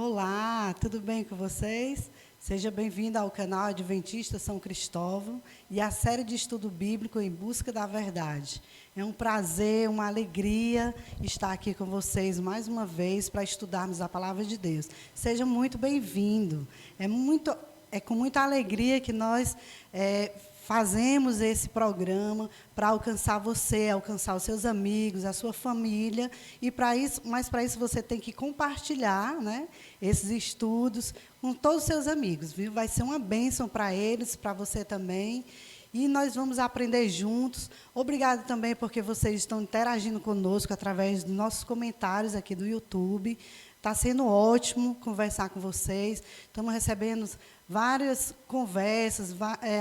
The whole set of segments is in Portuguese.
Olá, tudo bem com vocês? Seja bem-vindo ao canal Adventista São Cristóvão e à série de estudo bíblico Em Busca da Verdade. É um prazer, uma alegria estar aqui com vocês mais uma vez para estudarmos a Palavra de Deus. Seja muito bem-vindo. É com muita alegria que nós fazemos esse programa para alcançar você, alcançar os seus amigos, a sua família, mas para isso você tem que compartilhar, né, esses estudos com todos os seus amigos, viu? Vai ser uma bênção para eles, para você também, e nós vamos aprender juntos. Obrigado também porque vocês estão interagindo conosco através dos nossos comentários aqui do YouTube. Está sendo ótimo conversar com vocês. Estamos recebendo várias conversas,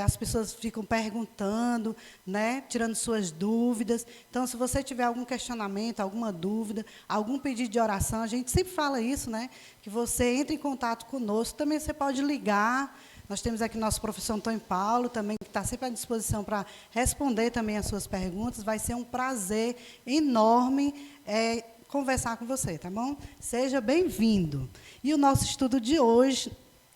as pessoas ficam perguntando, né, tirando suas dúvidas. Então, se você tiver algum questionamento, alguma dúvida, algum pedido de oração, a gente sempre fala isso, né, que você entre em contato conosco. Também você pode ligar. Nós temos aqui nosso professor Antônio Paulo, também, que está sempre à disposição para responder também as suas perguntas. Vai ser um prazer enorme conversar com você, tá bom? Seja bem-vindo. E o nosso estudo de hoje,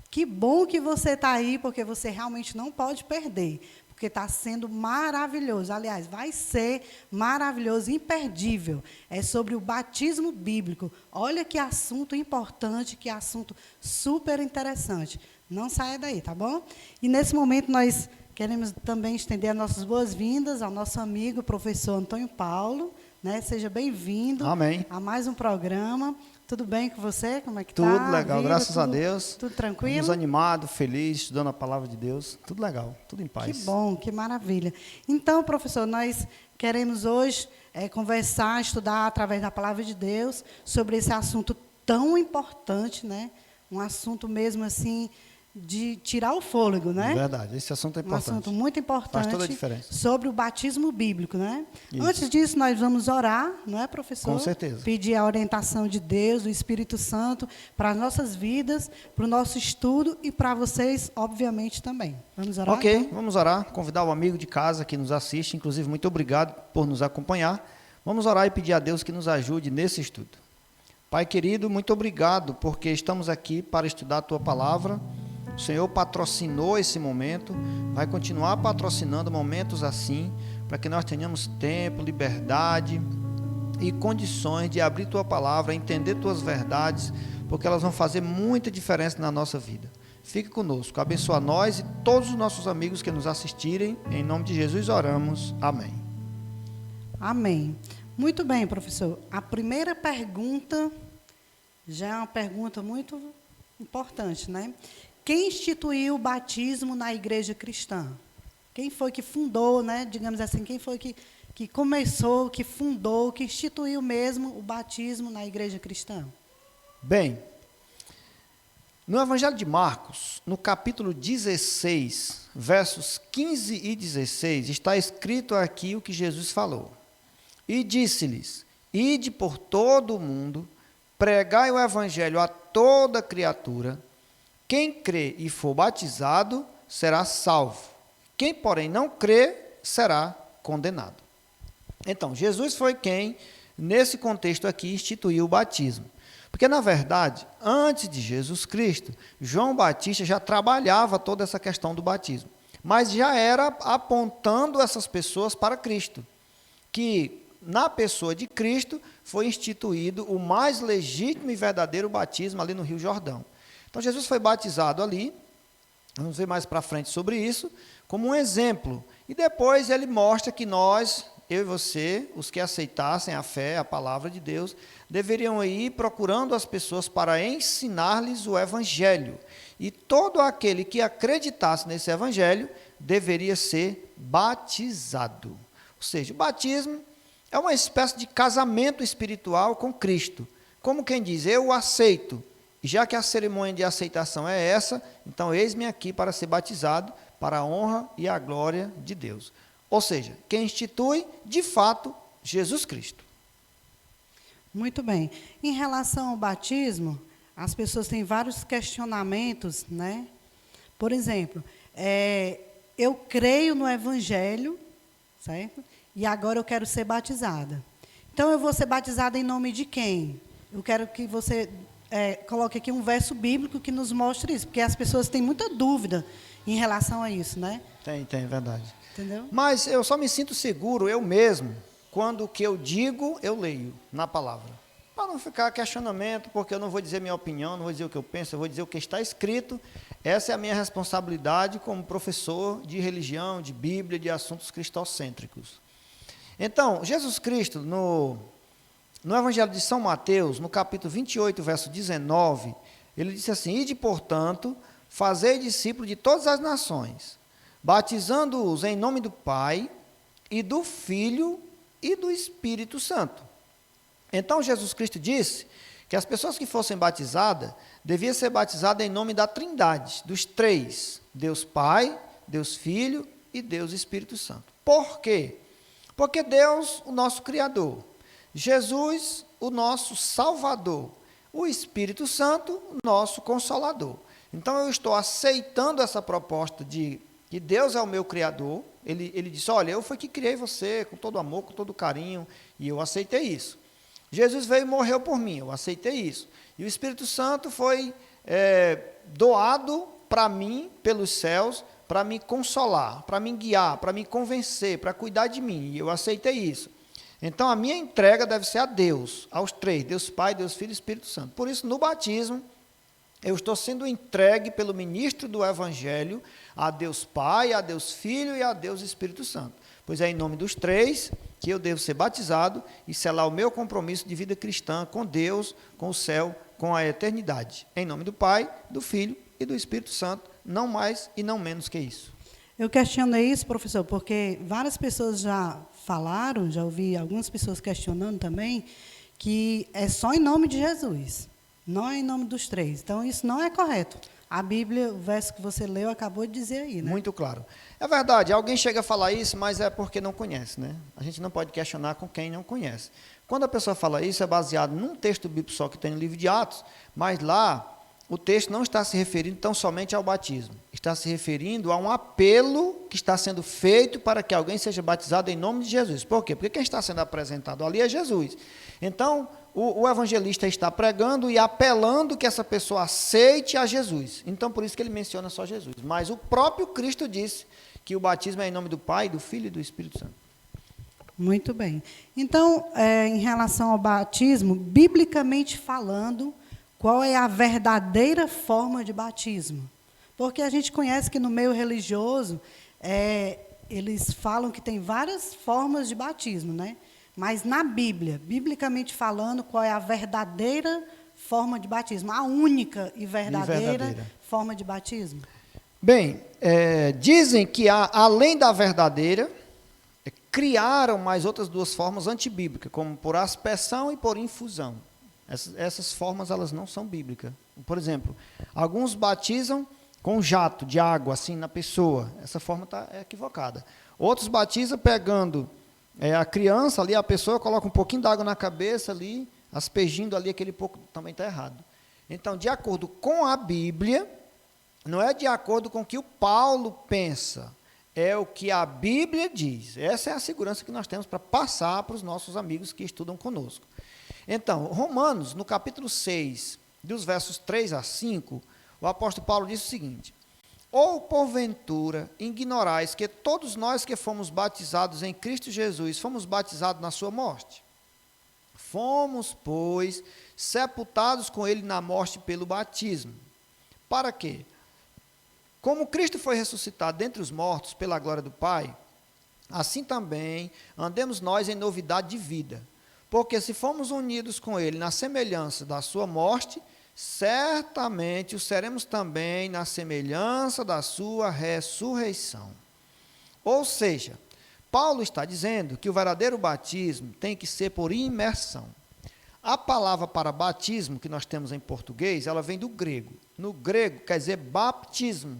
que bom que você está aí, porque você realmente não pode perder, porque está sendo maravilhoso. Aliás, vai ser maravilhoso, imperdível. É sobre o batismo bíblico. Olha que assunto importante, que assunto super interessante. Não saia daí, tá bom? E nesse momento nós queremos também estender as nossas boas-vindas ao nosso amigo, professor Antônio Paulo. Né? Seja bem-vindo a mais um programa. Tudo bem com você? Como é que está? Tudo legal, graças a Deus. Tudo tranquilo? Estamos animados, felizes, estudando a palavra de Deus. Tudo legal, tudo em paz. Que bom, que maravilha. Então, professor, nós queremos hoje conversar, estudar através da palavra de Deus sobre esse assunto tão importante, né? Um assunto mesmo assim de tirar o fôlego, né? Verdade, esse assunto é importante. Um assunto muito importante. Faz toda a diferença. Sobre o batismo bíblico, né? Isso. Antes disso, nós vamos orar, não é, professor? Com certeza. Pedir a orientação de Deus, do Espírito Santo, para as nossas vidas, para o nosso estudo e para vocês, obviamente, também. Vamos orar? Ok, então? vamos orar. Convidar o amigo de casa que nos assiste, inclusive, muito obrigado por nos acompanhar. Vamos orar e pedir a Deus que nos ajude nesse estudo. Pai querido, muito obrigado, porque estamos aqui para estudar a Tua palavra. O Senhor patrocinou esse momento, vai continuar patrocinando momentos assim, para que nós tenhamos tempo, liberdade e condições de abrir Tua palavra, entender Tuas verdades, porque elas vão fazer muita diferença na nossa vida. Fique conosco, abençoa nós e todos os nossos amigos que nos assistirem. Em nome de Jesus oramos. Amém. Amém. Muito bem, professor. A primeira pergunta já é uma pergunta muito importante, né? Quem instituiu o batismo na igreja cristã? Quem foi que fundou, né? Digamos assim, quem foi que começou, que fundou, que instituiu mesmo o batismo na igreja cristã? Bem, no Evangelho de Marcos, no capítulo 16, versos 15 e 16, está escrito aqui o que Jesus falou. E disse-lhes: Ide por todo o mundo, pregai o Evangelho a toda criatura. Quem crê e for batizado será salvo. Quem, porém, não crê, será condenado. Então, Jesus foi quem, nesse contexto aqui, instituiu o batismo. Porque, na verdade, antes de Jesus Cristo, João Batista já trabalhava toda essa questão do batismo. Mas já era apontando essas pessoas para Cristo. Que, na pessoa de Cristo, foi instituído o mais legítimo e verdadeiro batismo ali no Rio Jordão. Então, Jesus foi batizado ali, vamos ver mais para frente sobre isso, como um exemplo. E depois ele mostra que nós, eu e você, os que aceitassem a fé, a palavra de Deus, deveriam ir procurando as pessoas para ensinar-lhes o Evangelho. E todo aquele que acreditasse nesse Evangelho deveria ser batizado. Ou seja, o batismo é uma espécie de casamento espiritual com Cristo. Como quem diz, eu o aceito. E já que a cerimônia de aceitação é essa, então eis-me aqui para ser batizado, para a honra e a glória de Deus. Ou seja, quem institui, de fato, Jesus Cristo. Muito bem. Em relação ao batismo, as pessoas têm vários questionamentos, né? Por exemplo, eu creio no Evangelho, certo? E agora eu quero ser batizada. Então, eu vou ser batizada em nome de quem? Eu quero que você coloque aqui um verso bíblico que nos mostre isso, porque as pessoas têm muita dúvida em relação a isso, né? Tem, verdade. Entendeu? Mas eu só me sinto seguro, eu mesmo, quando o que eu digo, eu leio na palavra. Para não ficar questionamento, porque eu não vou dizer minha opinião, não vou dizer o que eu penso, eu vou dizer o que está escrito. Essa é a minha responsabilidade como professor de religião, de Bíblia, de assuntos cristocêntricos. Então, Jesus Cristo, no Evangelho de São Mateus, no capítulo 28, verso 19, ele disse assim: Ide, portanto, fazei discípulos de todas as nações, batizando-os em nome do Pai, e do Filho, e do Espírito Santo. Então, Jesus Cristo disse que as pessoas que fossem batizadas, deviam ser batizadas em nome da Trindade, dos três, Deus Pai, Deus Filho e Deus Espírito Santo. Por quê? Porque Deus, o nosso Criador, Jesus, o nosso Salvador, o Espírito Santo, o nosso Consolador. Então, eu estou aceitando essa proposta de que Deus é o meu Criador. Ele disse: olha, eu fui que criei você com todo amor, com todo carinho, e eu aceitei isso. Jesus veio e morreu por mim, eu aceitei isso. E o Espírito Santo foi doado para mim, pelos céus, para me consolar, para me guiar, para me convencer, para cuidar de mim, e eu aceitei isso. Então, a minha entrega deve ser a Deus, aos três, Deus Pai, Deus Filho e Espírito Santo. Por isso, no batismo, eu estou sendo entregue pelo ministro do Evangelho a Deus Pai, a Deus Filho e a Deus Espírito Santo. Pois é em nome dos três que eu devo ser batizado e selar o meu compromisso de vida cristã com Deus, com o céu, com a eternidade. Em nome do Pai, do Filho e do Espírito Santo, não mais e não menos que isso. Eu questionei isso, professor, porque várias pessoas já falaram, já ouvi algumas pessoas questionando também, que é só em nome de Jesus, não é em nome dos três. Então, isso não é correto. A Bíblia, o verso que você leu, acabou de dizer aí, né? Muito claro. É verdade, alguém chega a falar isso, mas é porque não conhece, né? A gente não pode questionar com quem não conhece. Quando a pessoa fala isso, é baseado num texto bíblico só que tem no livro de Atos, mas lá o texto não está se referindo tão somente ao batismo. Está se referindo a um apelo que está sendo feito para que alguém seja batizado em nome de Jesus. Por quê? Porque quem está sendo apresentado ali é Jesus. Então, o evangelista está pregando e apelando que essa pessoa aceite a Jesus. Então, por isso que ele menciona só Jesus. Mas o próprio Cristo disse que o batismo é em nome do Pai, do Filho e do Espírito Santo. Muito bem. Então, em relação ao batismo, biblicamente falando, qual é a verdadeira forma de batismo? Porque a gente conhece que no meio religioso, eles falam que tem várias formas de batismo, né? Mas na Bíblia, biblicamente falando, qual é a verdadeira forma de batismo? A única e verdadeira forma de batismo? Bem, dizem que além da verdadeira, criaram mais outras duas formas antibíblicas, como por aspersão e por infusão. Essas formas, elas não são bíblicas. Por exemplo, alguns batizam com jato de água, assim, na pessoa. Essa forma é equivocada. Outros batizam pegando a criança ali, a pessoa coloca um pouquinho d'água na cabeça ali, aspergindo ali aquele pouco, também está errado. Então, de acordo com a Bíblia, não é de acordo com o que o Paulo pensa, é o que a Bíblia diz. Essa é a segurança que nós temos para passar para os nossos amigos que estudam conosco. Então, Romanos, no capítulo 6, dos versos 3 a 5, o apóstolo Paulo diz o seguinte: ou, porventura, ignorais que todos nós que fomos batizados em Cristo Jesus, fomos batizados na sua morte? Fomos, pois, sepultados com ele na morte pelo batismo. Para quê? Como Cristo foi ressuscitado dentre os mortos pela glória do Pai, assim também andemos nós em novidade de vida. Porque se fomos unidos com ele na semelhança da sua morte, certamente o seremos também na semelhança da sua ressurreição. Ou seja, Paulo está dizendo que o verdadeiro batismo tem que ser por imersão. A palavra para batismo que nós temos em português, ela vem do grego. No grego quer dizer baptismo.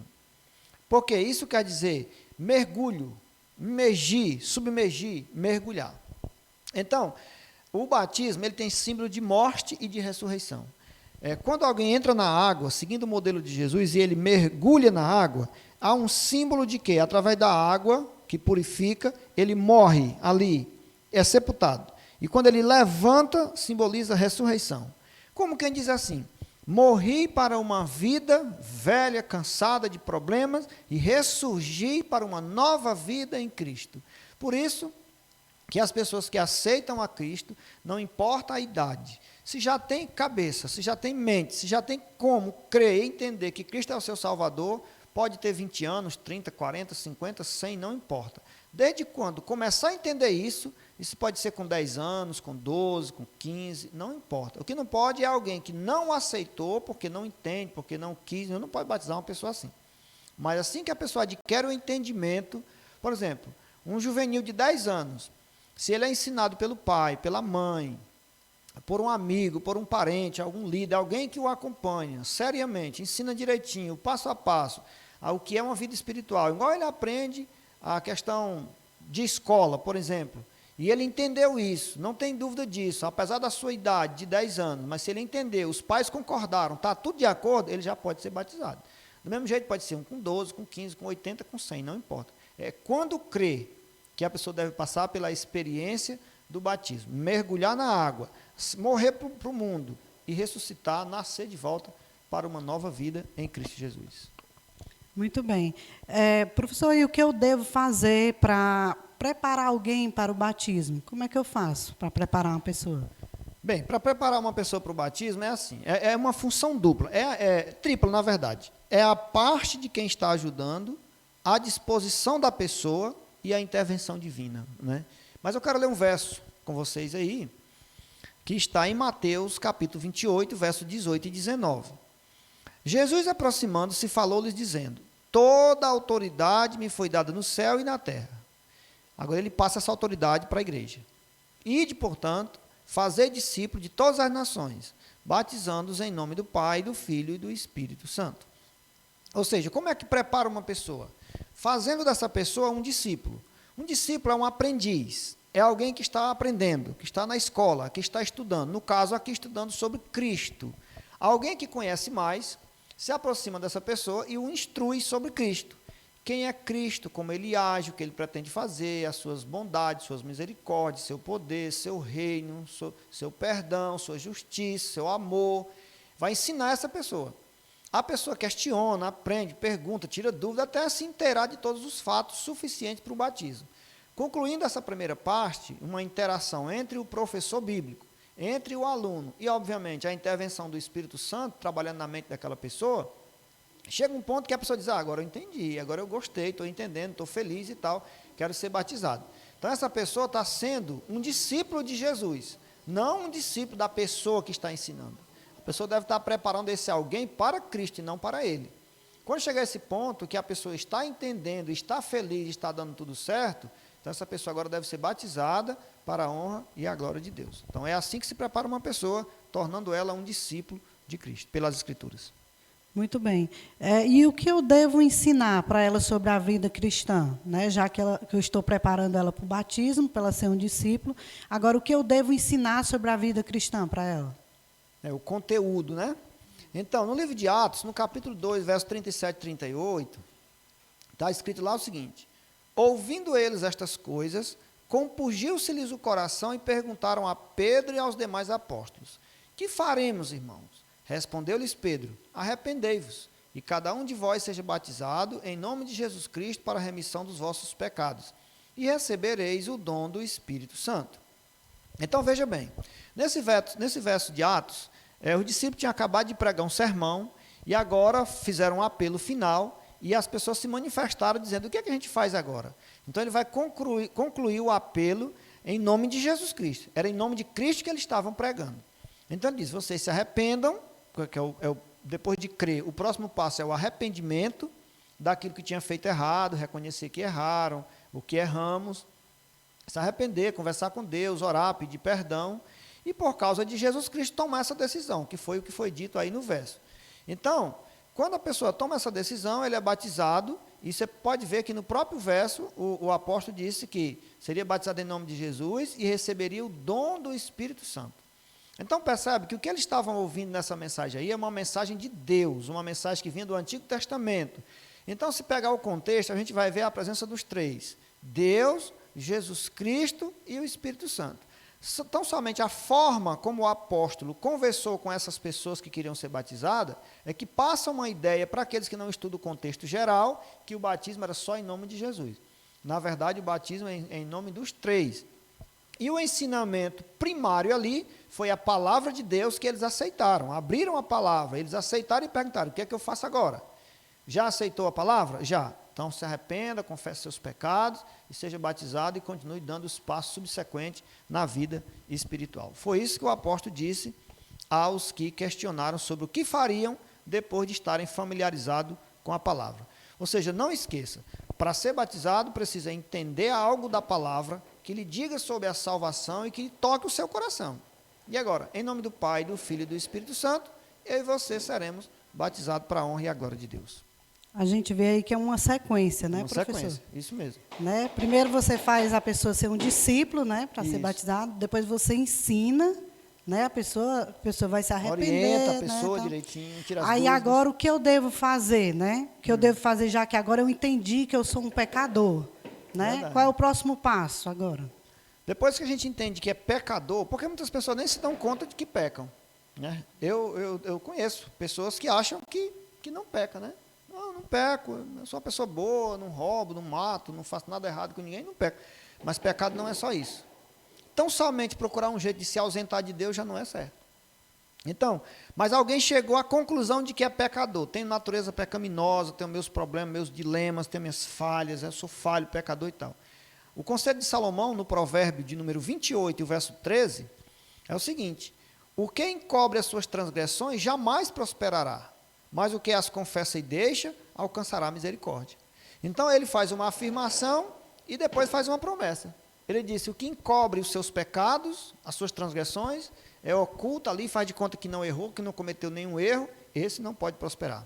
Porque isso quer dizer mergulho, imergir, submergir, mergulhar. Então, o batismo ele tem símbolo de morte e de ressurreição. Quando alguém entra na água, seguindo o modelo de Jesus, e ele mergulha na água, há um símbolo de quê? Através da água, que purifica, ele morre ali, é sepultado. E quando ele levanta, simboliza a ressurreição. Como quem diz assim, Morri para uma vida velha, cansada de problemas, e ressurgi para uma nova vida em Cristo. Por isso que as pessoas que aceitam a Cristo, não importa a idade, se já tem cabeça, se já tem mente, se já tem como crer e entender que Cristo é o seu Salvador, pode ter 20 anos, 30, 40, 50, 100, não importa. Desde quando começar a entender isso pode ser com 10 anos, com 12, com 15, não importa. O que não pode é alguém que não aceitou, porque não entende, porque não quis, não pode batizar uma pessoa assim. Mas assim que a pessoa adquire o entendimento, por exemplo, um juvenil de 10 anos, se ele é ensinado pelo pai, pela mãe, por um amigo, por um parente, algum líder, alguém que o acompanha seriamente, ensina direitinho, passo a passo, o que é uma vida espiritual, igual ele aprende a questão de escola, por exemplo, e ele entendeu isso, não tem dúvida disso, apesar da sua idade de 10 anos, mas se ele entendeu, os pais concordaram, está tudo de acordo, ele já pode ser batizado. Do mesmo jeito pode ser um com 12, com 15, com 80, com 100, não importa. É quando crê que a pessoa deve passar pela experiência do batismo, mergulhar na água, morrer para o mundo e ressuscitar, nascer de volta para uma nova vida em Cristo Jesus. Muito bem. Professor, e o que eu devo fazer para preparar alguém para o batismo? Como é que eu faço para preparar uma pessoa? Bem, para preparar uma pessoa para o batismo é assim, é uma função dupla, tripla na verdade. É a parte de quem está ajudando, a disposição da pessoa e a intervenção divina, né? Mas eu quero ler um verso com vocês aí, que está em Mateus capítulo 28, verso 18 e 19. Jesus, aproximando-se, falou-lhes dizendo: toda a autoridade me foi dada no céu e na terra. Agora ele passa essa autoridade para a igreja. Ide, portanto, fazei discípulos de todas as nações, batizando-os em nome do Pai, do Filho e do Espírito Santo. Ou seja, como é que prepara uma pessoa? Fazendo dessa pessoa um discípulo. Um discípulo é um aprendiz, é alguém que está aprendendo, que está na escola, que está estudando. No caso, aqui estudando sobre Cristo. Alguém que conhece mais se aproxima dessa pessoa e o instrui sobre Cristo. Quem é Cristo, como ele age, o que ele pretende fazer, as suas bondades, suas misericórdias, seu poder, seu reino, seu perdão, sua justiça, seu amor. Vai ensinar essa pessoa. A pessoa questiona, aprende, pergunta, tira dúvida, até se inteirar de todos os fatos suficientes para o batismo. Concluindo essa primeira parte, uma interação entre o professor bíblico, entre o aluno e, obviamente, a intervenção do Espírito Santo, trabalhando na mente daquela pessoa, chega um ponto que a pessoa diz: agora eu entendi, agora eu gostei, estou entendendo, estou feliz e tal, quero ser batizado. Então, essa pessoa está sendo um discípulo de Jesus, não um discípulo da pessoa que está ensinando. A pessoa deve estar preparando esse alguém para Cristo e não para ele. Quando chegar a esse ponto que a pessoa está entendendo, está feliz, está dando tudo certo, então essa pessoa agora deve ser batizada para a honra e a glória de Deus. Então é assim que se prepara uma pessoa, tornando ela um discípulo de Cristo, pelas Escrituras. Muito bem. E o que eu devo ensinar para ela sobre a vida cristã? Né? Já que eu estou preparando ela para o batismo, para ela ser um discípulo, agora o que eu devo ensinar sobre a vida cristã para ela? O conteúdo, né? Então, no livro de Atos, no capítulo 2, versos 37 e 38, está escrito lá o seguinte: ouvindo eles estas coisas, compungiu-se-lhes o coração e perguntaram a Pedro e aos demais apóstolos: que faremos, irmãos? Respondeu-lhes Pedro: arrependei-vos, e cada um de vós seja batizado em nome de Jesus Cristo para a remissão dos vossos pecados, e recebereis o dom do Espírito Santo. Então, veja bem, nesse verso de Atos, os discípulos tinham acabado de pregar um sermão, e agora fizeram um apelo final, e as pessoas se manifestaram dizendo: o que é que a gente faz agora? Então ele vai concluir o apelo em nome de Jesus Cristo. Era em nome de Cristo que eles estavam pregando. Então ele diz: vocês se arrependam, que depois de crer, o próximo passo é o arrependimento daquilo que tinha feito errado, reconhecer que erraram, o que erramos, se arrepender, conversar com Deus, orar, pedir perdão, e por causa de Jesus Cristo tomar essa decisão, que foi o que foi dito aí no verso. Então, quando a pessoa toma essa decisão, ele é batizado, e você pode ver que no próprio verso, o apóstolo disse que seria batizado em nome de Jesus e receberia o dom do Espírito Santo. Então percebe que o que eles estavam ouvindo nessa mensagem aí é uma mensagem de Deus, uma mensagem que vinha do Antigo Testamento. Então, se pegar o contexto, a gente vai ver a presença dos três: Deus, Jesus Cristo e o Espírito Santo. Tão somente a forma como o apóstolo conversou com essas pessoas que queriam ser batizadas, é que passa uma ideia para aqueles que não estudam o contexto geral, que o batismo era só em nome de Jesus. Na verdade, o batismo é em nome dos três. E o ensinamento primário ali foi a palavra de Deus que eles aceitaram. Abriram a palavra, eles aceitaram e perguntaram: o que é que eu faço agora? Já aceitou a palavra? Já. Então se arrependa, confesse seus pecados e seja batizado e continue dando os passos subsequentes na vida espiritual. Foi isso que o apóstolo disse aos que questionaram sobre o que fariam depois de estarem familiarizados com a palavra. Ou seja, não esqueça, para ser batizado precisa entender algo da palavra que lhe diga sobre a salvação e que lhe toque o seu coração. E agora, em nome do Pai, do Filho e do Espírito Santo, eu e você seremos batizados para a honra e a glória de Deus. A gente vê aí que é uma sequência, né, professor? Uma sequência, isso mesmo. Né? Primeiro você faz a pessoa ser um discípulo, né, para ser batizado. Depois você ensina, né, a pessoa vai se arrepender. Orienta a pessoa, né, direitinho, tira as aí dúvidas. Agora o que eu devo fazer, né? O que eu devo fazer, já que agora eu entendi que eu sou um pecador, né? Verdade. Qual é o próximo passo agora? Depois que a gente entende que é pecador, porque muitas pessoas nem se dão conta de que pecam, né? Eu conheço pessoas que acham que não pecam, né? Não peco, eu sou uma pessoa boa, não roubo, não mato, não faço nada errado com ninguém, não peco. Mas pecado não é só isso. Então, somente procurar um jeito de se ausentar de Deus já não é certo. Então, mas alguém chegou à conclusão de que é pecador, tenho natureza pecaminosa, tenho meus problemas, meus dilemas, tenho minhas falhas, eu sou falho, pecador e tal. O conselho de Salomão, no provérbio de número 28, o verso 13, é o seguinte: o que encobre as suas transgressões jamais prosperará, mas o que as confessa e deixa, alcançará misericórdia. Então ele faz uma afirmação e depois faz uma promessa. Ele disse: o que encobre os seus pecados, as suas transgressões, é oculto ali, faz de conta que não errou, que não cometeu nenhum erro, esse não pode prosperar.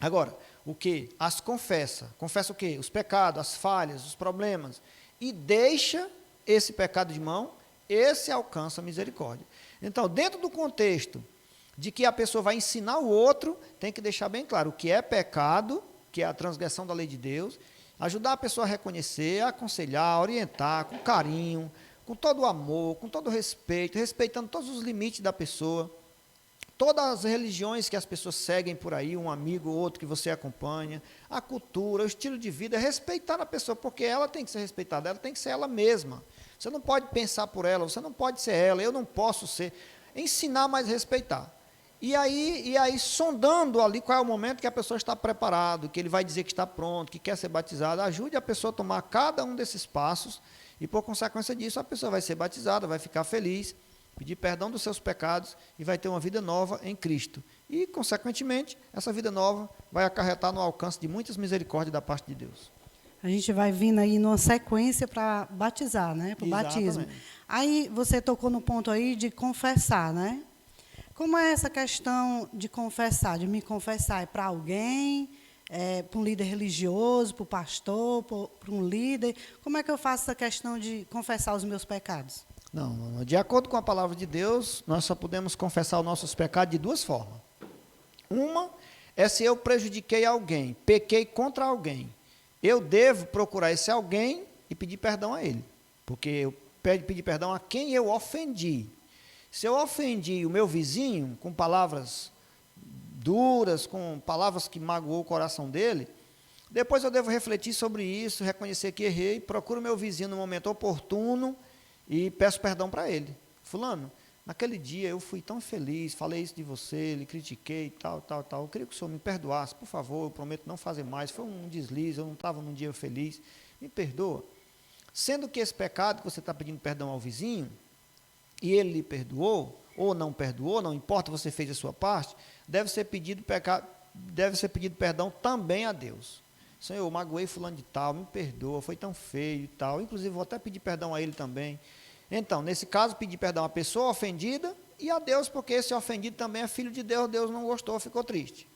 Agora, o que? As confessa. Confessa o quê? Os pecados, as falhas, os problemas. E deixa esse pecado de mão, esse alcança a misericórdia. Então, dentro do contexto de que a pessoa vai ensinar o outro, tem que deixar bem claro o que é pecado, que é a transgressão da lei de Deus, ajudar a pessoa a reconhecer, a aconselhar, a orientar com carinho, com todo o amor, com todo o respeito, respeitando todos os limites da pessoa, todas as religiões que as pessoas seguem por aí, um amigo ou outro que você acompanha, a cultura, o estilo de vida, respeitar a pessoa, porque ela tem que ser respeitada, ela tem que ser ela mesma. Você não pode pensar por ela, você não pode ser ela, eu não posso ser. Ensinar, mas respeitar. E aí, sondando ali qual é o momento que a pessoa está preparada, que ele vai dizer que está pronto, que quer ser batizado, ajude a pessoa a tomar cada um desses passos, e por consequência disso, a pessoa vai ser batizada, vai ficar feliz, pedir perdão dos seus pecados e vai ter uma vida nova em Cristo. E, consequentemente, essa vida nova vai acarretar no alcance de muitas misericórdias da parte de Deus. A gente vai vindo aí numa sequência para batizar, né? Para o batismo. Aí você tocou no ponto aí de confessar, né? Como é essa questão de confessar, de me confessar? É para alguém, para um líder religioso, para o pastor, para um líder? Como é que eu faço essa questão de confessar os meus pecados? Não, de acordo com a palavra de Deus, nós só podemos confessar os nossos pecados de duas formas. Uma é se eu prejudiquei alguém, pequei contra alguém. Eu devo procurar esse alguém e pedir perdão a ele, porque eu pedir perdão a quem eu ofendi. Se eu ofendi o meu vizinho com palavras duras, com palavras que magoou o coração dele, depois eu devo refletir sobre isso, reconhecer que errei, procuro o meu vizinho no momento oportuno e peço perdão para ele. Fulano, naquele dia eu fui tão feliz, falei isso de você, lhe critiquei, tal. Eu queria que o senhor me perdoasse, por favor, eu prometo não fazer mais, foi um deslize, eu não estava num dia feliz, me perdoa. Sendo que esse pecado que você está pedindo perdão ao vizinho, e ele lhe perdoou, ou não perdoou, não importa, você fez a sua parte, deve ser pedido perdão também a Deus. Senhor, eu magoei fulano de tal, me perdoa, foi tão feio e tal, inclusive vou até pedir perdão a ele também. Então, nesse caso, pedir perdão à pessoa ofendida e a Deus, porque esse ofendido também é filho de Deus, Deus não gostou, ficou triste.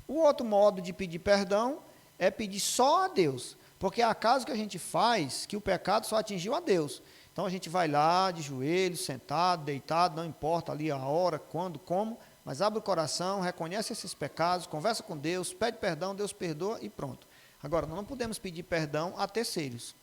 O outro modo de pedir perdão é pedir só a Deus, porque há casos que a gente faz que o pecado só atingiu a Deus. Então a gente vai lá de joelhos, sentado, deitado, não importa ali a hora, quando, como, mas abre o coração, reconhece esses pecados, conversa com Deus, pede perdão, Deus perdoa e pronto. Agora, nós não podemos pedir perdão a terceiros.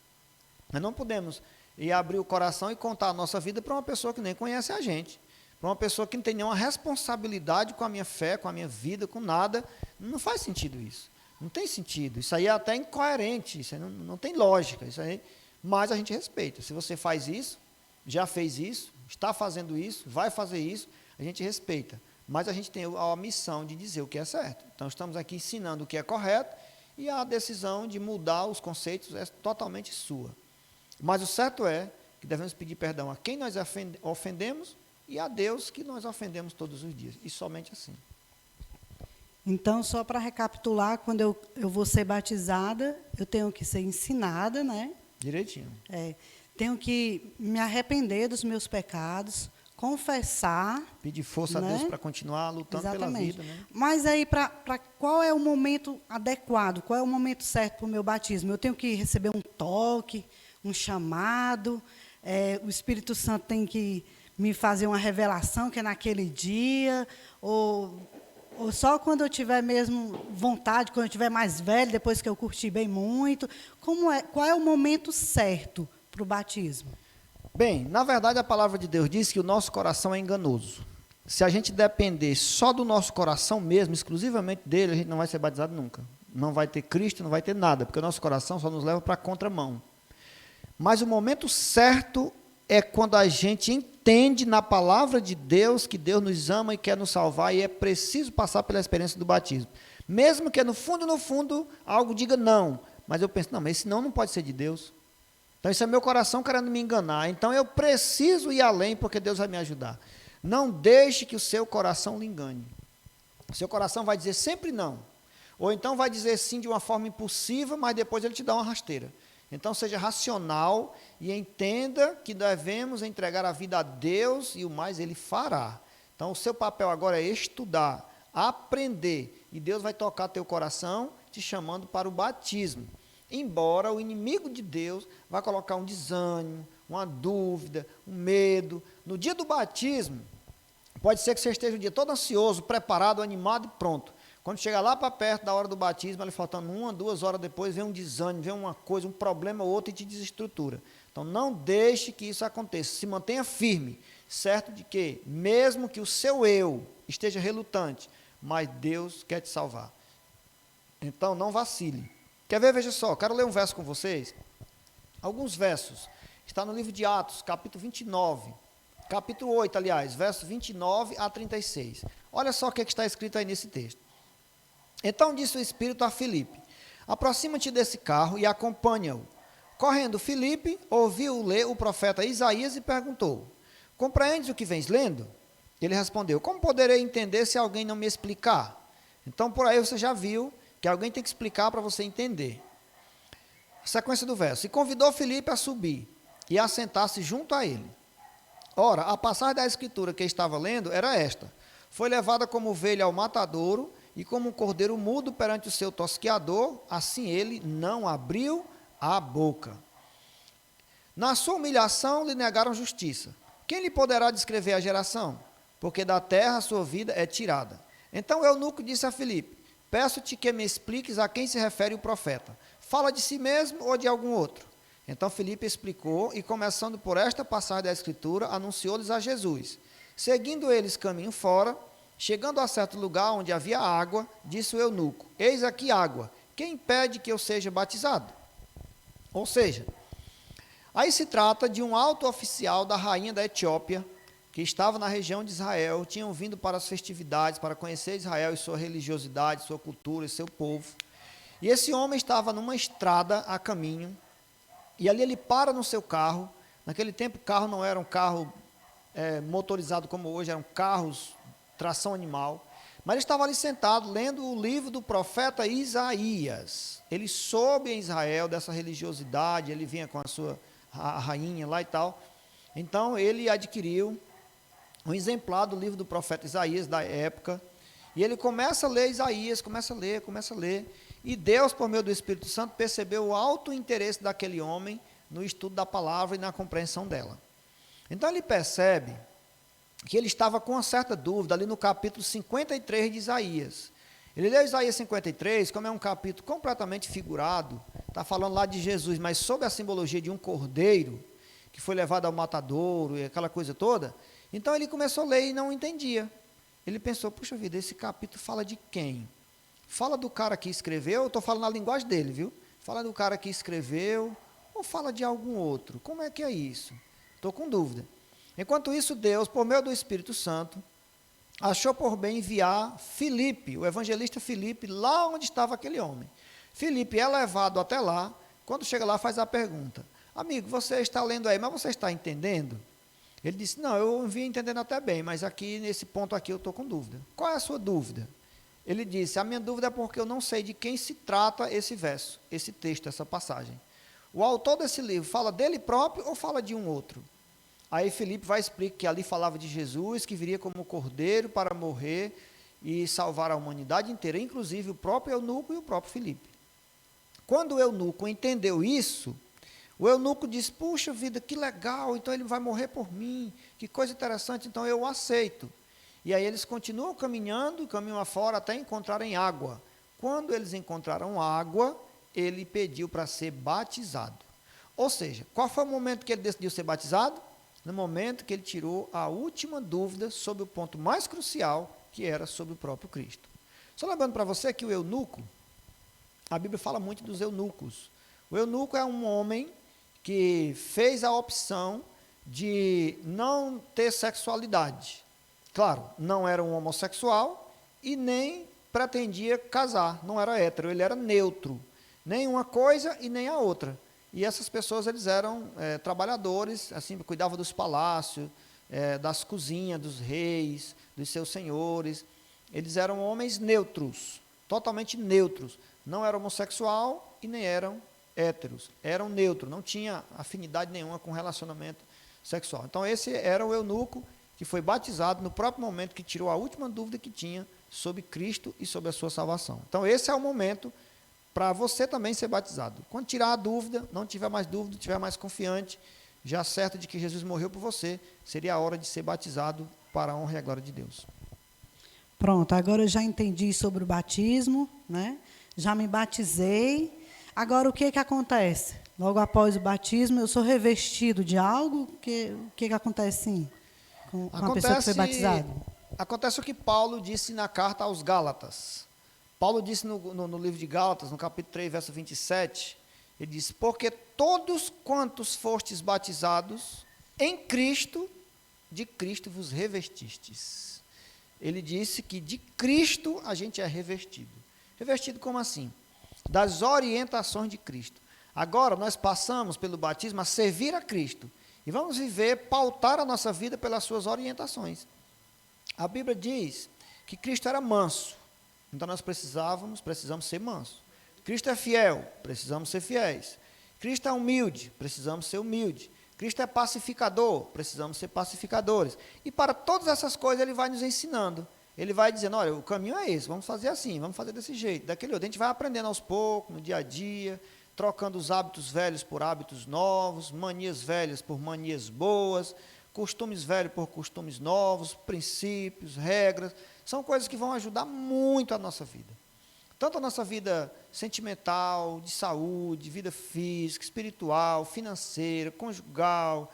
Nós não podemos e abrir o coração e contar a nossa vida para uma pessoa que nem conhece a gente, para uma pessoa que não tem nenhuma responsabilidade com a minha fé, com a minha vida, com nada. Não faz sentido isso. Não tem sentido. Isso aí é até incoerente, isso aí não tem lógica. Isso aí, mas a gente respeita. Se você faz isso, já fez isso, está fazendo isso, vai fazer isso, a gente respeita. Mas a gente tem a missão de dizer o que é certo. Então, estamos aqui ensinando o que é correto e a decisão de mudar os conceitos é totalmente sua. Mas o certo é que devemos pedir perdão a quem nós ofendemos e a Deus que nós ofendemos todos os dias. E somente assim. Então, só para recapitular, quando eu vou ser batizada, eu tenho que ser ensinada, né? Direitinho. Tenho que me arrepender dos meus pecados, confessar. Pedir força a Deus para continuar lutando pela vida. Né? Mas aí, qual é o momento adequado? Qual é o momento certo para o meu batismo? Eu tenho que receber um toque, um chamado, o Espírito Santo tem que me fazer uma revelação que é naquele dia, ou só quando eu tiver mesmo vontade, quando eu tiver mais velho, depois que eu curti bem muito? Qual é o momento certo para o batismo? Bem, na verdade a palavra de Deus diz que o nosso coração é enganoso. Se a gente depender só do nosso coração mesmo, exclusivamente dele, a gente não vai ser batizado nunca. Não vai ter Cristo, não vai ter nada, porque o nosso coração só nos leva para a contramão. Mas o momento certo é quando a gente entende na palavra de Deus que Deus nos ama e quer nos salvar, e é preciso passar pela experiência do batismo. Mesmo que no fundo, algo diga não. Mas eu penso, não, mas esse não pode ser de Deus. Então, isso é meu coração querendo me enganar. Então, eu preciso ir além, porque Deus vai me ajudar. Não deixe que o seu coração lhe engane. O seu coração vai dizer sempre não. Ou então vai dizer sim de uma forma impulsiva, mas depois ele te dá uma rasteira. Então, seja racional e entenda que devemos entregar a vida a Deus e o mais Ele fará. Então, o seu papel agora é estudar, aprender, e Deus vai tocar teu coração te chamando para o batismo. Embora o inimigo de Deus vai colocar um desânimo, uma dúvida, um medo. No dia do batismo, pode ser que você esteja o dia todo ansioso, preparado, animado e pronto. Quando chegar lá para perto da hora do batismo, ali faltando 1, 2 horas depois, vem um desânimo, vem uma coisa, um problema ou outro e te desestrutura. Então, não deixe que isso aconteça. Se mantenha firme, certo de que, mesmo que o seu eu esteja relutante, mas Deus quer te salvar. Então, não vacile. Quer ver? Veja só, quero ler um verso com vocês. Alguns versos. Está no livro de Atos, capítulo 29. Capítulo 8, aliás, versos 29 a 36. Olha só o que está escrito aí nesse texto. Então disse o Espírito a Filipe: aproxima-te desse carro e acompanha-o. Correndo Filipe, ouviu ler o profeta Isaías e perguntou: compreendes o que vens lendo? Ele respondeu: como poderei entender se alguém não me explicar? Então por aí você já viu que alguém tem que explicar para você entender. A sequência do verso. E convidou Filipe a subir e a sentar-se junto a ele. Ora, a passagem da escritura que estava lendo era esta: foi levada como ovelha ao matadouro, e como um cordeiro mudo perante o seu tosqueador, assim ele não abriu a boca. Na sua humilhação lhe negaram justiça. Quem lhe poderá descrever a geração? Porque da terra a sua vida é tirada. Então o eunuco disse a Filipe: peço-te que me expliques a quem se refere o profeta. Fala de si mesmo ou de algum outro? Então Filipe explicou, e começando por esta passagem da Escritura, anunciou-lhes a Jesus. Seguindo eles caminho fora, chegando a certo lugar onde havia água, disse o eunuco: eis aqui água, quem impede que eu seja batizado? Ou seja, aí se trata de um alto oficial da rainha da Etiópia, que estava na região de Israel, tinham vindo para as festividades, para conhecer Israel e sua religiosidade, sua cultura e seu povo. E esse homem estava numa estrada a caminho, e ali ele para no seu carro. Naquele tempo, carro não era um carro motorizado como hoje, eram carros, tração animal. Mas ele estava ali sentado, lendo o livro do profeta Isaías. Ele soube em Israel dessa religiosidade, ele vinha com a rainha lá e tal. Então, ele adquiriu um exemplar do livro do profeta Isaías, da época, e ele começa a ler Isaías, começa a ler, e Deus, por meio do Espírito Santo, percebeu o alto interesse daquele homem no estudo da palavra e na compreensão dela. Então, ele percebe que ele estava com uma certa dúvida ali no capítulo 53 de Isaías. Ele leu Isaías 53, como é um capítulo completamente figurado, está falando lá de Jesus, mas sob a simbologia de um cordeiro. que foi levado ao matadouro e aquela coisa toda. Então ele começou a ler e não entendia. Ele pensou, puxa vida, esse capítulo fala de quem? Fala do cara que escreveu, eu estou falando a linguagem dele, viu? Fala do cara que escreveu ou fala de algum outro? Como é que é isso? Estou com dúvida. Enquanto isso, Deus, por meio do Espírito Santo, achou por bem enviar Filipe, o evangelista Filipe, lá onde estava aquele homem. Filipe é levado até lá, quando chega lá faz a pergunta, amigo, você está lendo aí, mas você está entendendo? Ele disse, não, eu vim entendendo até bem, mas aqui, nesse ponto aqui, eu estou com dúvida. Qual é a sua dúvida? Ele disse, a minha dúvida é porque eu não sei de quem se trata esse verso, esse texto, essa passagem. O autor desse livro fala dele próprio ou fala de um outro? Aí Filipe vai explicar que ali falava de Jesus, que viria como cordeiro para morrer e salvar a humanidade inteira, inclusive o próprio eunuco e o próprio Filipe. Quando o eunuco entendeu isso, o eunuco disse, puxa vida, que legal, então ele vai morrer por mim, que coisa interessante, então eu aceito. E aí eles continuam caminhando, caminham afora até encontrarem água. Quando eles encontraram água, ele pediu para ser batizado. Ou seja, qual foi o momento que ele decidiu ser batizado? No momento que ele tirou a última dúvida sobre o ponto mais crucial, que era sobre o próprio Cristo. Só lembrando para você que o eunuco, a Bíblia fala muito dos eunucos. O eunuco é um homem que fez a opção de não ter sexualidade. Claro, não era um homossexual e nem pretendia casar, não era hétero, ele era neutro, nem uma coisa e nem a outra. E essas pessoas, eles eram trabalhadores, assim, cuidavam dos palácios, das cozinhas dos reis, dos seus senhores. Eles eram homens neutros, totalmente neutros. Não eram homossexual e nem eram héteros. Eram neutros, não tinha afinidade nenhuma com relacionamento sexual. Então, esse era o eunuco que foi batizado no próprio momento que tirou a última dúvida que tinha sobre Cristo e sobre a sua salvação. Então, esse é o momento para você também ser batizado. Quando tirar a dúvida, não tiver mais dúvida, tiver mais confiante, já certo de que Jesus morreu por você, seria a hora de ser batizado para a honra e a glória de Deus. Pronto, agora eu já entendi sobre o batismo, né? Já me batizei. Agora, o que acontece? Logo após o batismo, eu sou revestido de algo? O que acontece, sim, com a pessoa que foi batizada? Acontece o que Paulo disse na carta aos Gálatas. Paulo disse no livro de Gálatas, no capítulo 3, verso 27, ele disse, porque todos quantos fostes batizados em Cristo, de Cristo vos revestistes. Ele disse que de Cristo a gente é revestido. Revestido como assim? Das orientações de Cristo. Agora nós passamos pelo batismo a servir a Cristo. E vamos pautar a nossa vida pelas suas orientações. A Bíblia diz que Cristo era manso. Então nós precisamos ser mansos. Cristo é fiel, precisamos ser fiéis. Cristo é humilde, precisamos ser humildes. Cristo é pacificador, precisamos ser pacificadores. E para todas essas coisas ele vai nos ensinando. Ele vai dizendo, olha, o caminho é esse, vamos fazer assim, vamos fazer desse jeito, daquele outro. A gente vai aprendendo aos poucos, no dia a dia, trocando os hábitos velhos por hábitos novos, manias velhas por manias boas, costumes velhos por costumes novos, princípios, regras. São coisas que vão ajudar muito a nossa vida. Tanto a nossa vida sentimental, de saúde, vida física, espiritual, financeira, conjugal,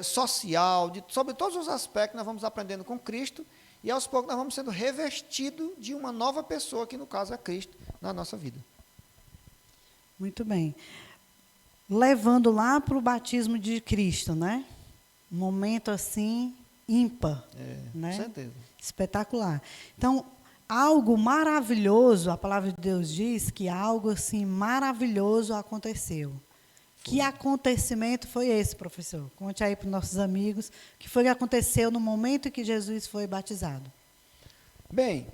social, sobre todos os aspectos nós vamos aprendendo com Cristo e aos poucos nós vamos sendo revestidos de uma nova pessoa, que no caso é Cristo, na nossa vida. Muito bem. Levando lá para o batismo de Cristo, né? Um momento assim, ímpar. Né? Com certeza. Espetacular. Então, algo maravilhoso, a palavra de Deus diz que algo assim maravilhoso aconteceu. Que acontecimento foi esse, professor? Conte aí para os nossos amigos, o que foi que aconteceu no momento em que Jesus foi batizado. Bem,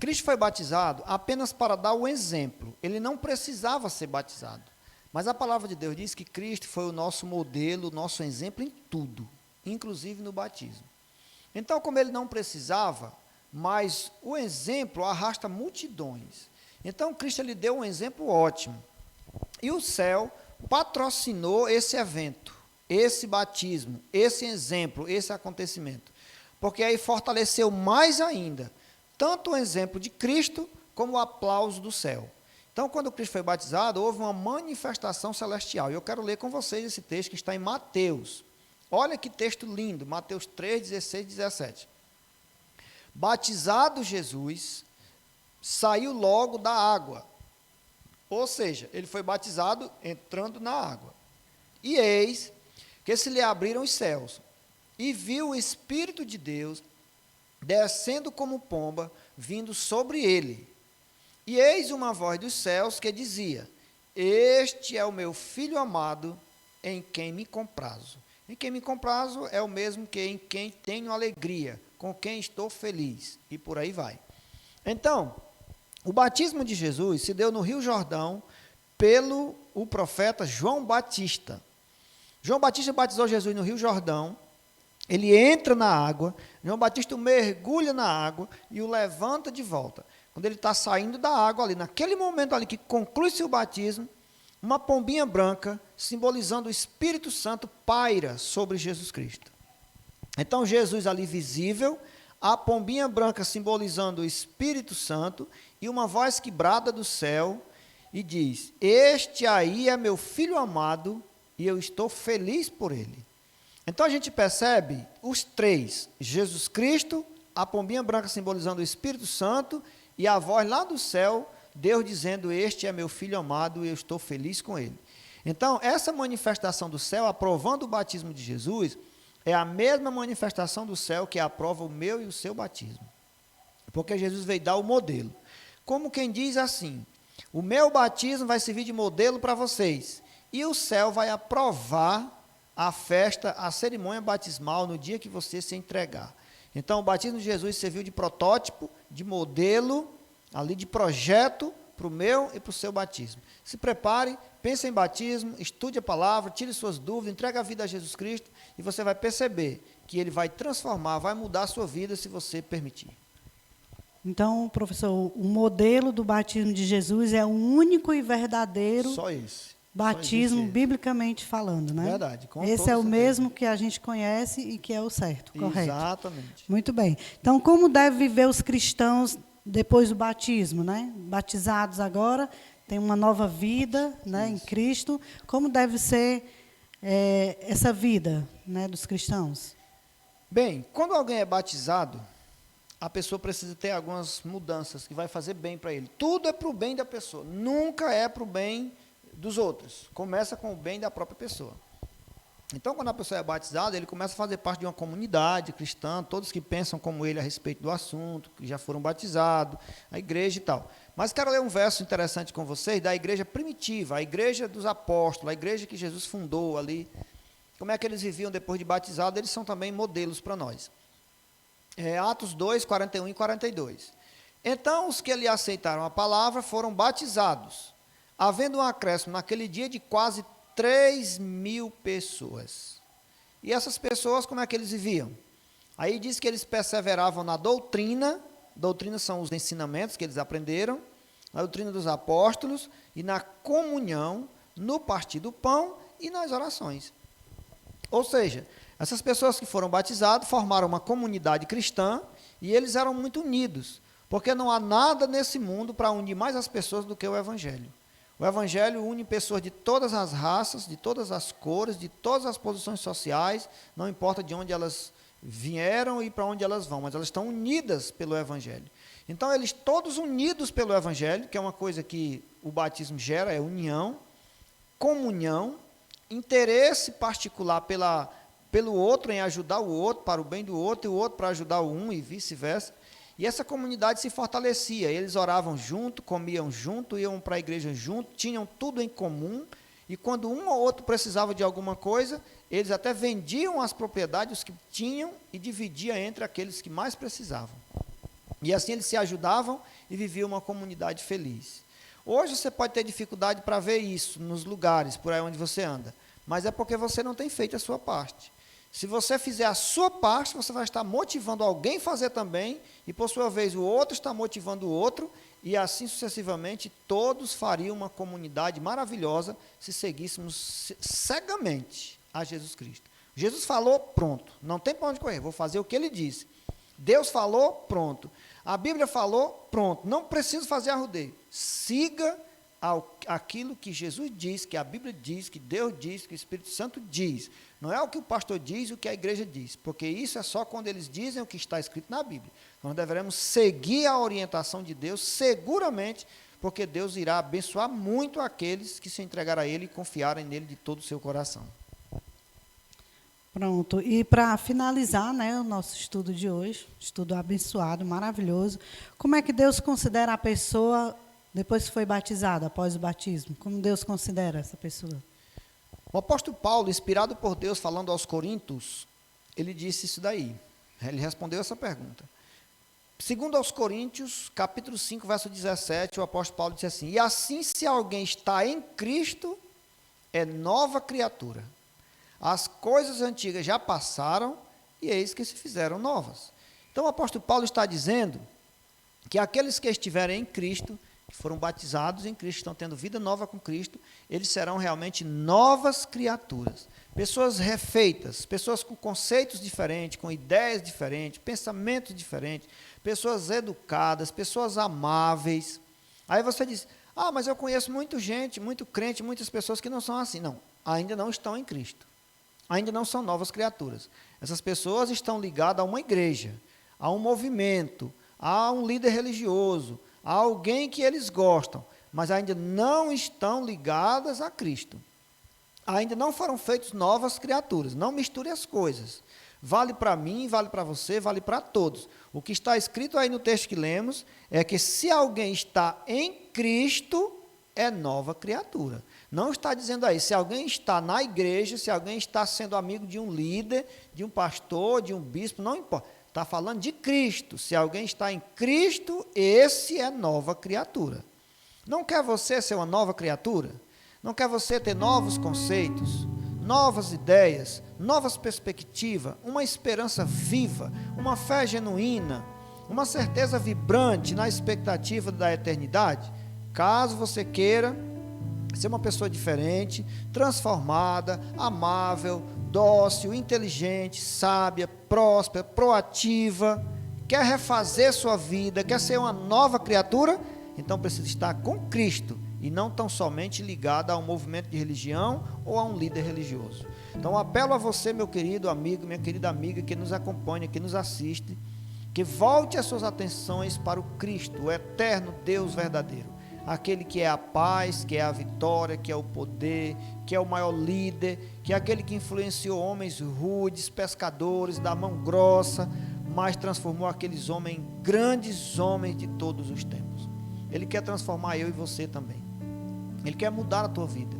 Cristo foi batizado apenas para dar o exemplo. Ele não precisava ser batizado. Mas a palavra de Deus diz que Cristo foi o nosso modelo, o nosso exemplo em tudo, inclusive no batismo. Então, como ele não precisava, mas o exemplo arrasta multidões. Então, Cristo lhe deu um exemplo ótimo. E o céu patrocinou esse evento, esse batismo, esse exemplo, esse acontecimento. Porque aí fortaleceu mais ainda, tanto o exemplo de Cristo, como o aplauso do céu. Então, quando Cristo foi batizado, houve uma manifestação celestial. E eu quero ler com vocês esse texto que está em Mateus. Olha que texto lindo, Mateus 3, 16 e 17. Batizado Jesus, saiu logo da água. Ou seja, ele foi batizado entrando na água. E eis que se lhe abriram os céus, e viu o Espírito de Deus descendo como pomba, vindo sobre ele. E eis uma voz dos céus que dizia: Este é o meu Filho amado, em quem me comprazo. Em quem me comprazo é o mesmo que em quem tenho alegria, com quem estou feliz, e por aí vai. Então, o batismo de Jesus se deu no Rio Jordão pelo o profeta João Batista. João Batista batizou Jesus no Rio Jordão, ele entra na água, João Batista mergulha na água e o levanta de volta. Quando ele está saindo da água ali, naquele momento ali que conclui-se o batismo, uma pombinha branca, simbolizando o Espírito Santo, paira sobre Jesus Cristo. Então, Jesus ali visível, a pombinha branca simbolizando o Espírito Santo, e uma voz que brada do céu e diz: Este aí é meu Filho amado, e eu estou feliz por ele. Então, a gente percebe os três, Jesus Cristo, a pombinha branca simbolizando o Espírito Santo, e a voz lá do céu, Deus dizendo: Este é meu Filho amado e eu estou feliz com ele. Então, essa manifestação do céu, aprovando o batismo de Jesus, é a mesma manifestação do céu que aprova o meu e o seu batismo. Porque Jesus veio dar o modelo. Como quem diz assim: o meu batismo vai servir de modelo para vocês, e o céu vai aprovar a festa, a cerimônia batismal no dia que você se entregar. Então, o batismo de Jesus serviu de protótipo, de modelo, ali de projeto para o meu e para o seu batismo. Se prepare, pense em batismo, estude a palavra, tire suas dúvidas, entregue a vida a Jesus Cristo e você vai perceber que Ele vai transformar, vai mudar a sua vida se você permitir. Então, professor, o modelo do batismo de Jesus é o único e verdadeiro Só esse. batismo, biblicamente falando, né? Verdade. Esse é o mesmo que a gente conhece e que é o certo, correto? Exatamente. Muito bem. Então, como devem viver os cristãos depois do batismo, né? Batizados agora, tem uma nova vida, né, em Cristo. Como deve ser essa vida, né, dos cristãos? Bem, quando alguém é batizado, a pessoa precisa ter algumas mudanças que vai fazer bem para ele. Tudo é para o bem da pessoa, nunca é para o bem dos outros. Começa com o bem da própria pessoa. Então, quando a pessoa é batizada, ele começa a fazer parte de uma comunidade cristã, todos que pensam como ele a respeito do assunto, que já foram batizados, a igreja e tal. Mas quero ler um verso interessante com vocês da igreja primitiva, a igreja dos apóstolos, a igreja que Jesus fundou ali. Como é que eles viviam depois de batizado, eles são também modelos para nós. Atos 2, 41 e 42. Então, os que lhe aceitaram a palavra foram batizados, havendo um acréscimo naquele dia de quase 3.000 pessoas. E essas pessoas, como é que eles viviam? Aí diz que eles perseveravam na doutrina são os ensinamentos que eles aprenderam, na doutrina dos apóstolos, e na comunhão, no partir do pão e nas orações. Ou seja, essas pessoas que foram batizadas formaram uma comunidade cristã, e eles eram muito unidos, porque não há nada nesse mundo para unir mais as pessoas do que o Evangelho. O Evangelho une pessoas de todas as raças, de todas as cores, de todas as posições sociais, não importa de onde elas vieram e para onde elas vão, mas elas estão unidas pelo Evangelho. Então, eles todos unidos pelo Evangelho, que é uma coisa que o batismo gera, é união, comunhão, interesse particular pelo outro, em ajudar o outro, para o bem do outro, e o outro para ajudar o um, e vice-versa. E essa comunidade se fortalecia, eles oravam junto, comiam junto, iam para a igreja junto, tinham tudo em comum, e quando um ou outro precisava de alguma coisa, eles até vendiam as propriedades que tinham e dividiam entre aqueles que mais precisavam. E assim eles se ajudavam e viviam uma comunidade feliz. Hoje você pode ter dificuldade para ver isso nos lugares, por aí onde você anda, mas é porque você não tem feito a sua parte. Se você fizer a sua parte, você vai estar motivando alguém a fazer também, e por sua vez o outro está motivando o outro, e assim sucessivamente todos fariam uma comunidade maravilhosa se seguíssemos cegamente a Jesus Cristo. Jesus falou, pronto, não tem para onde correr, vou fazer o que ele disse. Deus falou, pronto. A Bíblia falou, pronto, não preciso fazer arrudeio. Siga aquilo que Jesus diz, que a Bíblia diz, que Deus diz, que o Espírito Santo diz. Não é o que o pastor diz, o que a igreja diz, porque isso é só quando eles dizem o que está escrito na Bíblia. Nós deveremos seguir a orientação de Deus, seguramente, porque Deus irá abençoar muito aqueles que se entregarem a Ele e confiarem nele de todo o seu coração. Pronto, e para finalizar, né, o nosso estudo de hoje, estudo abençoado, maravilhoso, como é que Deus considera a pessoa depois que foi batizada, após o batismo? Como Deus considera essa pessoa? O apóstolo Paulo, inspirado por Deus, falando aos Coríntios, ele disse isso daí, ele respondeu essa pergunta. Segundo aos Coríntios, capítulo 5, verso 17, o apóstolo Paulo disse assim: e assim, se alguém está em Cristo, é nova criatura. As coisas antigas já passaram, e eis que se fizeram novas. Então o apóstolo Paulo está dizendo que aqueles que estiverem em Cristo, que foram batizados em Cristo, estão tendo vida nova com Cristo, eles serão realmente novas criaturas. Pessoas refeitas, pessoas com conceitos diferentes, com ideias diferentes, pensamentos diferentes, pessoas educadas, pessoas amáveis. Aí você diz: mas eu conheço muita gente, muito crente, muitas pessoas que não são assim. Não, ainda não estão em Cristo. Ainda não são novas criaturas. Essas pessoas estão ligadas a uma igreja, a um movimento, a um líder religioso, a alguém que eles gostam, mas ainda não estão ligadas a Cristo. Ainda não foram feitas novas criaturas. Não misture as coisas. Vale para mim, vale para você, vale para todos. O que está escrito aí no texto que lemos é que se alguém está em Cristo, é nova criatura. Não está dizendo aí, se alguém está na igreja, se alguém está sendo amigo de um líder, de um pastor, de um bispo, não importa. Está falando de Cristo. Se alguém está em Cristo, esse é nova criatura. Não quer você ser uma nova criatura? Não quer você ter novos conceitos, novas ideias, novas perspectivas, uma esperança viva, uma fé genuína, uma certeza vibrante na expectativa da eternidade? Caso você queira ser uma pessoa diferente, transformada, amável, dócil, inteligente, sábia, próspera, proativa, quer refazer sua vida, quer ser uma nova criatura, então precisa estar com Cristo e não tão somente ligada a um movimento de religião ou a um líder religioso. Então apelo a você, meu querido amigo, minha querida amiga que nos acompanha, que nos assiste, que volte as suas atenções para o Cristo, o eterno Deus verdadeiro. Aquele que é a paz, que é a vitória, que é o poder, que é o maior líder, que é aquele que influenciou homens rudes, pescadores, da mão grossa, mas transformou aqueles homens em grandes homens de todos os tempos. Ele quer transformar eu e você também. Ele quer mudar a tua vida.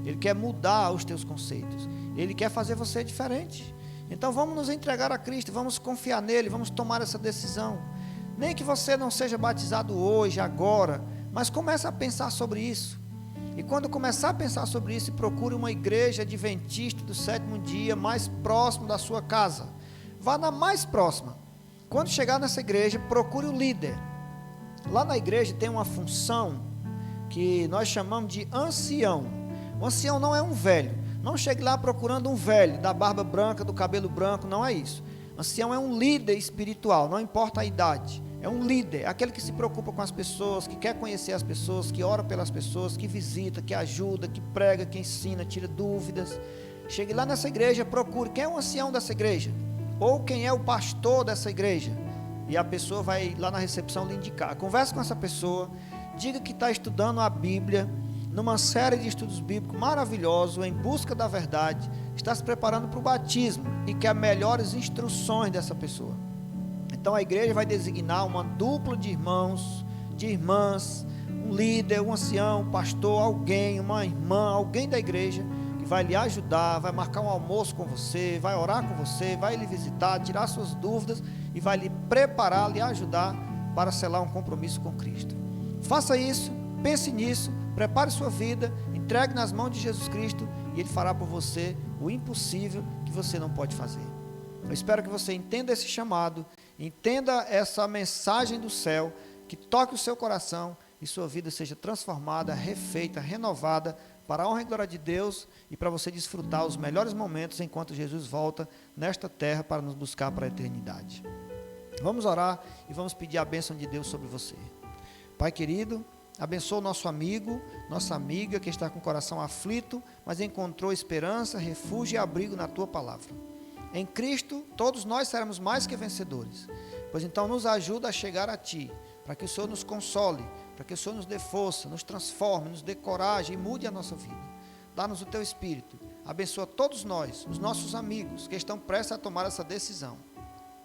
Ele quer mudar os teus conceitos. Ele quer fazer você diferente. Então vamos nos entregar a Cristo, vamos confiar nele, vamos tomar essa decisão. Nem que você não seja batizado hoje, agora, mas comece a pensar sobre isso. E quando começar a pensar sobre isso, procure uma igreja adventista do sétimo dia mais próximo da sua casa. Vá na mais próxima. Quando chegar nessa igreja, procure o líder. Lá na igreja tem uma função que nós chamamos de ancião. O ancião não é um velho. Não chegue lá procurando um velho, da barba branca, do cabelo branco, não é isso. Ancião é um líder espiritual, não importa a idade. É um líder, é aquele que se preocupa com as pessoas, que quer conhecer as pessoas, que ora pelas pessoas, que visita, que ajuda, que prega, que ensina, tira dúvidas. Chegue lá nessa igreja, procure quem é o ancião dessa igreja, ou quem é o pastor dessa igreja, e a pessoa vai lá na recepção lhe indicar. Converse com essa pessoa, diga que está estudando a Bíblia, numa série de estudos bíblicos maravilhosos, em busca da verdade, está se preparando para o batismo, e quer melhores instruções dessa pessoa. Então a igreja vai designar uma dupla de irmãos, de irmãs, um líder, um ancião, um pastor, alguém, uma irmã, alguém da igreja, que vai lhe ajudar, vai marcar um almoço com você, vai orar com você, vai lhe visitar, tirar suas dúvidas e vai lhe preparar, lhe ajudar para selar um compromisso com Cristo. Faça isso, pense nisso, prepare sua vida, entregue nas mãos de Jesus Cristo e Ele fará por você o impossível que você não pode fazer. Eu espero que você entenda esse chamado, entenda essa mensagem do céu, que toque o seu coração e sua vida seja transformada, refeita, renovada, para a honra e glória de Deus e para você desfrutar os melhores momentos enquanto Jesus volta nesta terra para nos buscar para a eternidade. Vamos orar e vamos pedir a bênção de Deus sobre você. Pai querido, Abençoa o nosso amigo, nossa amiga que está com o coração aflito, mas encontrou esperança, refúgio e abrigo na tua palavra. Em Cristo, todos nós seremos mais que vencedores. Pois então nos ajuda a chegar a Ti, para que o Senhor nos console, para que o Senhor nos dê força, nos transforme, nos dê coragem e mude a nossa vida. Dá-nos o Teu Espírito. Abençoa todos nós, os nossos amigos que estão prestes a tomar essa decisão.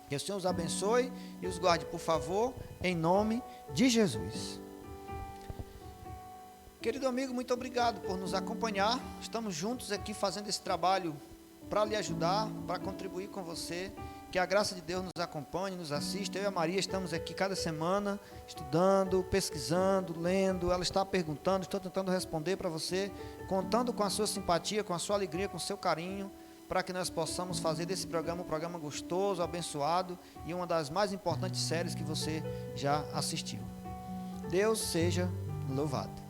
Que o Senhor os abençoe e os guarde, por favor, em nome de Jesus. Querido amigo, muito obrigado por nos acompanhar. Estamos juntos aqui fazendo esse trabalho para lhe ajudar, para contribuir com você. Que a graça de Deus nos acompanhe, nos assista. Eu e a Maria estamos aqui cada semana, estudando, pesquisando, lendo. Ela está perguntando, estou tentando responder para você, contando com a sua simpatia, com a sua alegria, com o seu carinho, para que nós possamos fazer desse programa um programa gostoso, abençoado e uma das mais importantes séries que você já assistiu. Deus seja louvado.